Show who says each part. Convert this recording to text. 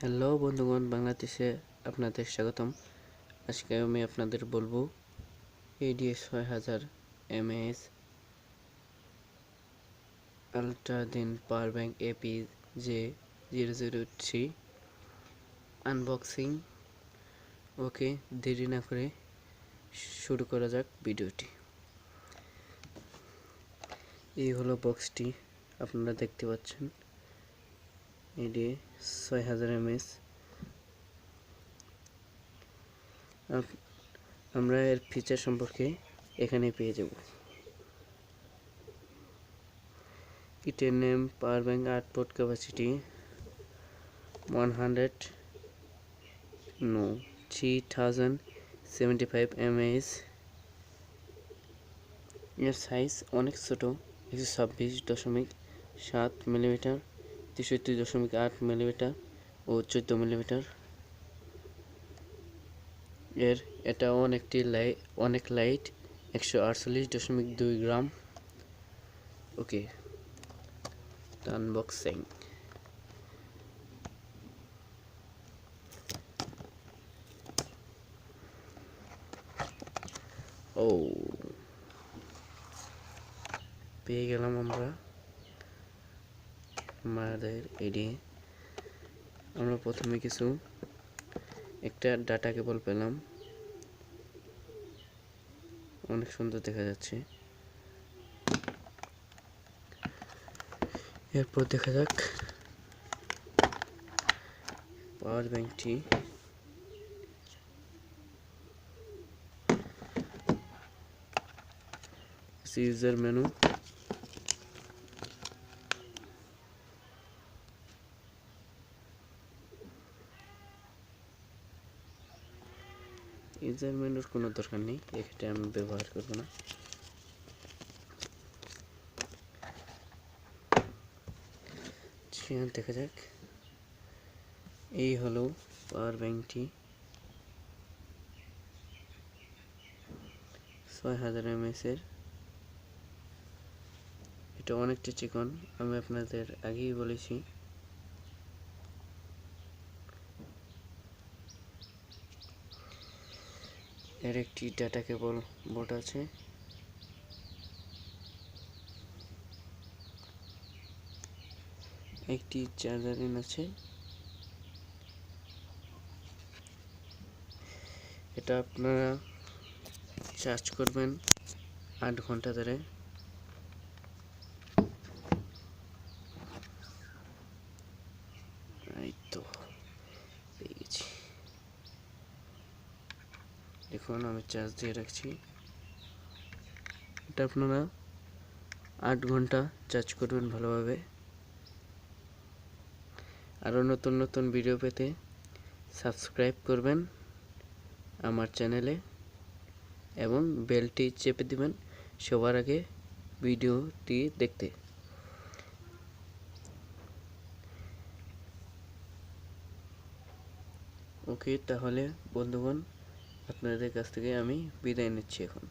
Speaker 1: Hello বন্ধুগণ, বাংলাদেশে আপনাদের স্বাগতম। আজকে আমি আপনাদের বলবো ADS 6000 mAh আলট্রা দিন পাওয়ার ব্যাংক AP-J003 আনবক্সিং। ওকে, দেরি না করে শুরু করা যাক ভিডিওটি। এই হলো বক্সটি, আপনারা দেখতে পাচ্ছেন। ADS 6000 mAh। আমরা এর ফিচার সম্পর্কে এখানে পেয়ে যাব। Titanium power bank output capacity 3075 mAh। এর সাইজ অনেক ছোট, 126.7 মিলিমিটার, 63.8 মিলিমিটার ও 14 মিলিমিটার। এটা অনেক লাইট, 148.2 গ্রাম। ওকে, আনবক্সিং। পেয়ে গেলাম আমরা আমাদের এডি। আমরা প্রথমে একটা ডাটা কেবল পেলাম, অনেক সুন্দর দেখা যাচ্ছে। এরপর দেখা যাক পাওয়ার ব্যাংকটি। ইউজার মেনু, ইউজার মেনুর কোনো দরকার নেই, এটা আমি ব্যবহার করব না। দেখা যাক। এই হলো পাওয়ার ব্যাংকটি, 6000 mAh এর। এটা অনেকটা চিকন, আমি আপনাদের আগেই বলেছি। এর একটি ডাটা কেবল বোর্ড আছে। একটি চার্জার পিন আছে। এটা আপনারা চার্জ করবেন 8 ঘন্টা ধরে। এই তো পেয়ে গেছি। দেখুন, আমি চার্জ দিয়ে রাখছি। এটা আপনারা 8 ঘন্টা চার্জ করবেন ভালোভাবে। আরও নতুন নতুন ভিডিও পেতে সাবস্ক্রাইব করবেন আমার চ্যানেলে এবং বেলটি চেপে দিবেন সবার আগে ভিডিওটি দেখতে। ওকে, তাহলে বন্ধুগণ, আপনাদের কাছ থেকে আমি বিদায় নিচ্ছি এখন।